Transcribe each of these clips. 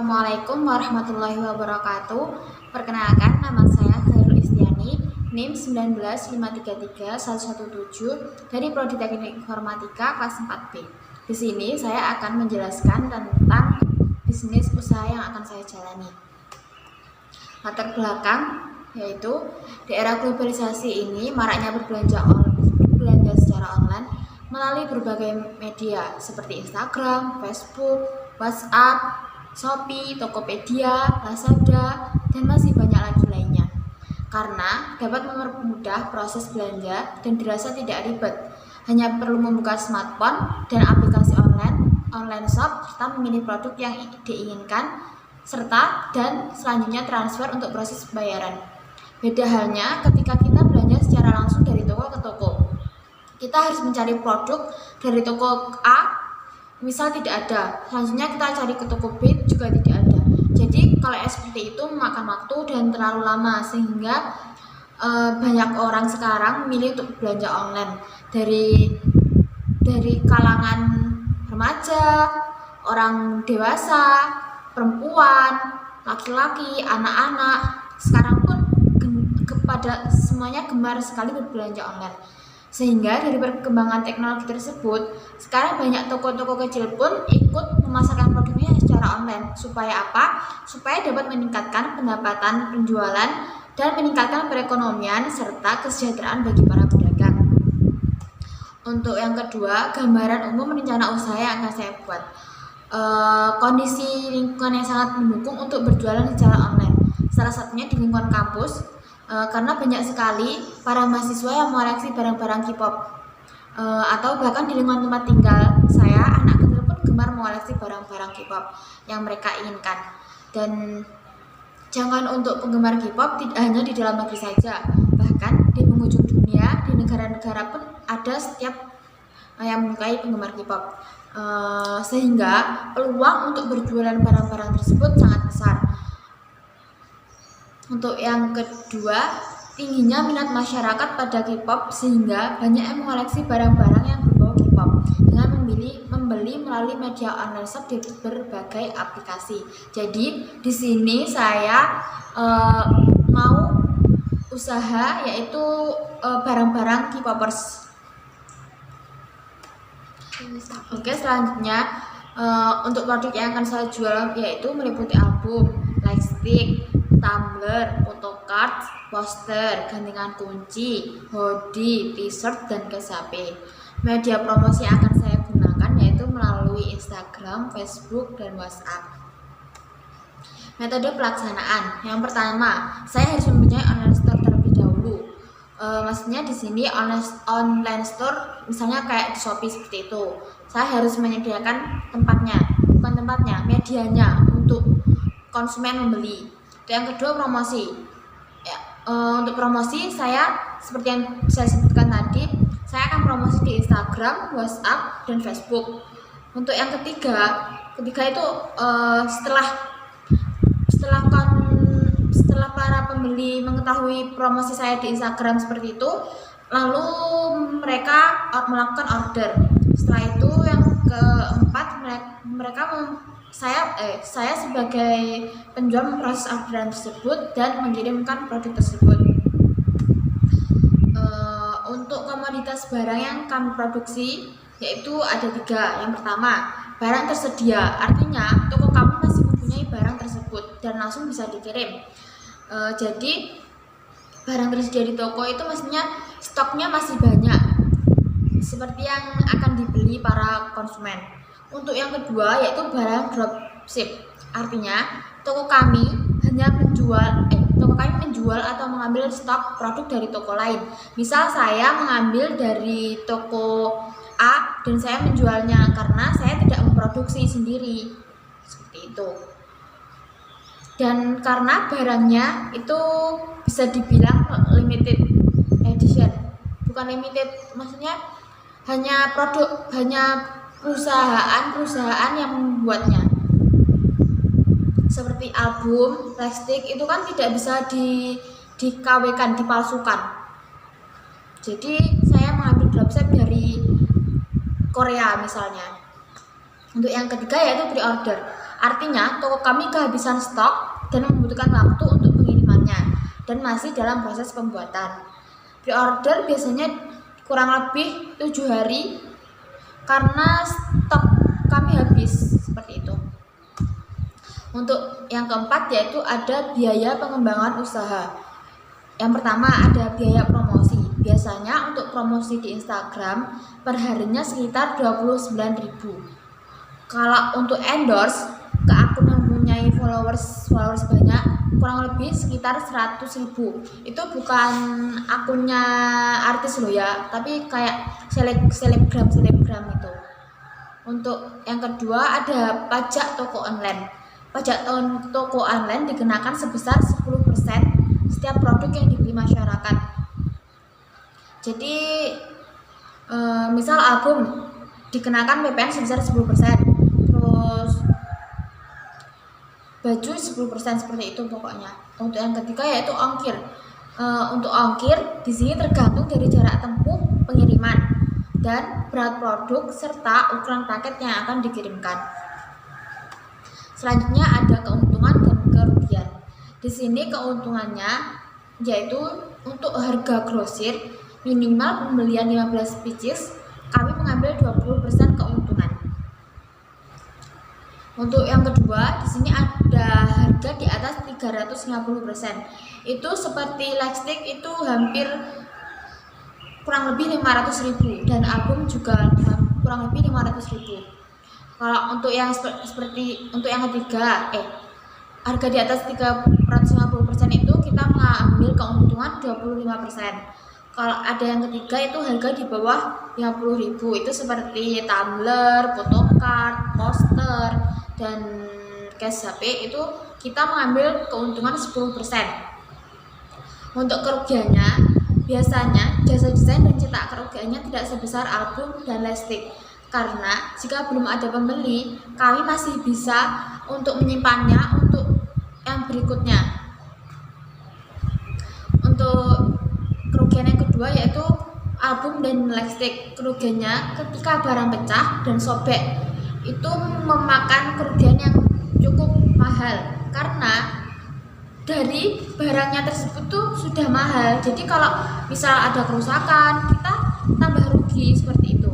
Assalamualaikum warahmatullahi wabarakatuh. Perkenalkan, nama saya Khairul Istiani, NIM 19533-117 dari Prodi Teknik Informatika kelas 4B. Di sini saya akan menjelaskan tentang bisnis usaha yang akan saya jalani. Latar belakang yaitu di era globalisasi ini maraknya berbelanja secara online melalui berbagai media seperti Instagram, Facebook, WhatsApp, Shopee, Tokopedia, Lazada, dan masih banyak lagi lainnya. Karena dapat mempermudah proses belanja dan dirasa tidak ribet. Hanya perlu membuka smartphone dan aplikasi online shop, serta memilih produk yang diinginkan, serta dan selanjutnya transfer untuk proses pembayaran. Beda halnya ketika kita belanja secara langsung dari toko ke toko. Kita harus mencari produk dari toko A, misal tidak ada, selanjutnya kita cari ke toko B juga tidak ada. Jadi kalau seperti itu memakan waktu dan terlalu lama, sehingga banyak orang sekarang memilih untuk belanja online dari kalangan remaja, orang dewasa, perempuan, laki-laki, anak-anak. Sekarang pun kepada semuanya gemar sekali berbelanja online. Sehingga dari perkembangan teknologi tersebut, sekarang banyak toko-toko kecil pun ikut memasarkan produknya secara online. Supaya apa? Supaya dapat meningkatkan pendapatan penjualan dan meningkatkan perekonomian serta kesejahteraan bagi para pedagang. Untuk yang kedua, gambaran umum rencana usaha yang akan saya buat. Kondisi lingkungan yang sangat mendukung untuk berjualan secara online. Salah satunya di lingkungan kampus. Karena banyak sekali para mahasiswa yang mengoleksi barang-barang K-pop, atau bahkan di lingkungan tempat tinggal saya, anak kecil pun gemar mengoleksi barang-barang K-pop yang mereka inginkan. Dan jangan untuk penggemar K-pop tidak hanya di dalam negeri saja, bahkan di penghujung dunia, di negara-negara pun ada setiap yang menyukai penggemar K-pop, sehingga peluang untuk berjualan barang-barang tersebut sangat besar. Untuk yang kedua, tingginya minat masyarakat pada K-pop sehingga banyak yang mengoleksi barang-barang yang berbau K-pop dengan membeli melalui media online shop di berbagai aplikasi. Jadi di sini saya mau usaha yaitu barang-barang K-popers. Oke, selanjutnya untuk produk yang akan saya jual yaitu meliputi album, lightstick, tumbler, photocard, poster, gantungan kunci, hoodie, t-shirt, dan case HP. Media promosi yang akan saya gunakan yaitu melalui Instagram, Facebook, dan WhatsApp. Metode pelaksanaan. Yang pertama, saya harus mempunyai online store terlebih dahulu. Maksudnya di sini online store, misalnya kayak di Shopee seperti itu. Saya harus menyediakan medianya untuk konsumen membeli. Dan yang kedua, promosi. Untuk promosi saya seperti yang saya sebutkan tadi, saya akan promosi di Instagram, WhatsApp, dan Facebook. Untuk yang ketiga itu setelah para pembeli mengetahui promosi saya di Instagram seperti itu, lalu mereka melakukan order. Setelah itu yang keempat, saya sebagai penjual memproses orderan tersebut dan mengirimkan produk tersebut. Untuk komoditas barang yang kami produksi yaitu ada 3. Yang pertama, barang tersedia, artinya toko kamu masih mempunyai barang tersebut dan langsung bisa dikirim. Jadi barang tersedia di toko itu maksudnya stoknya masih banyak, seperti yang akan dibeli para konsumen. Untuk yang kedua yaitu barang dropship, artinya toko kami menjual atau mengambil stok produk dari toko lain. Misal saya mengambil dari toko A dan saya menjualnya karena saya tidak memproduksi sendiri, seperti itu. Dan karena barangnya itu bisa dibilang limited edition, bukan limited, maksudnya hanya perusahaan yang membuatnya. Seperti album, plastik itu kan tidak bisa di-KW-kan, dipalsukan. Jadi saya mengambil dropship dari Korea misalnya. Untuk yang ketiga yaitu pre-order. Artinya, toko kami kehabisan stok dan membutuhkan waktu untuk pengirimannya dan masih dalam proses pembuatan. Pre-order biasanya kurang lebih 7 hari karena stok kami habis, seperti itu. Untuk yang keempat yaitu ada biaya pengembangan usaha. Yang pertama ada biaya promosi. Biasanya untuk promosi di Instagram perharinya sekitar 29.000. Kalau untuk endorse ke akun yang mempunyai followers banyak kurang lebih sekitar 100.000. Itu bukan akunnya artis loh ya, tapi kayak selebgram itu. Untuk yang kedua ada pajak toko online. Pajak toko online dikenakan sebesar 10% setiap produk yang dibeli masyarakat. Jadi misal album dikenakan PPN sebesar 10%, terus baju 10% seperti itu pokoknya. Untuk yang ketiga yaitu ongkir. Untuk ongkir di sini tergantung dari jarak tempuh pengiriman dan berat produk serta ukuran paket yang akan dikirimkan. Selanjutnya ada keuntungan dan kerugian. Di sini keuntungannya yaitu untuk harga grosir minimal pembelian 15 pieces kami mengambil 20% keuntungan. Untuk yang kedua, di sini ada harga di atas 350%. Itu seperti lightstick itu hampir kurang lebih 500.000 dan album juga kurang lebih 500.000. Kalau untuk yang seperti untuk yang ketiga, harga di atas 350% itu kita mengambil keuntungan 25%. Kalau ada yang ketiga itu harga di bawah 50.000, itu seperti tumbler, photocard, poster, dan case HP itu kita mengambil keuntungan 10%. Untuk kerugiannya, biasanya jasa desain dan cetak kerugiannya tidak sebesar album dan lightstick. Karena jika belum ada pembeli, kami masih bisa untuk menyimpannya untuk yang berikutnya. Untuk kerugian yang kedua yaitu album dan lightstick. Kerugiannya ketika barang pecah dan sobek itu memakan kerugian yang cukup mahal karena dari barangnya tersebut tuh sudah mahal. Jadi kalau misal ada kerusakan, kita tambah rugi seperti itu.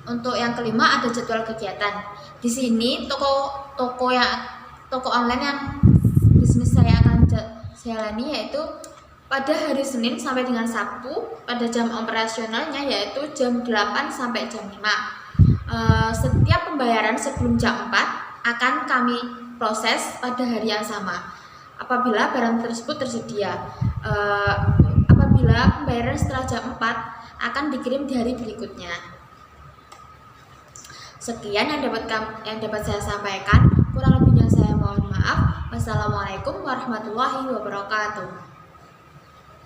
Untuk yang kelima ada jadwal kegiatan. Di sini toko online yang bisnis saya akan jalani yaitu pada hari Senin sampai dengan Sabtu pada jam operasionalnya yaitu jam 8 sampai jam 5. Setiap pembayaran sebelum jam 4 akan kami proses pada hari yang sama apabila barang tersebut tersedia. Apabila pembayaran setelah jam 4 akan dikirim di hari berikutnya. Sekian yang dapat saya sampaikan. Kurang lebihnya saya mohon maaf. Wassalamualaikum warahmatullahi wabarakatuh.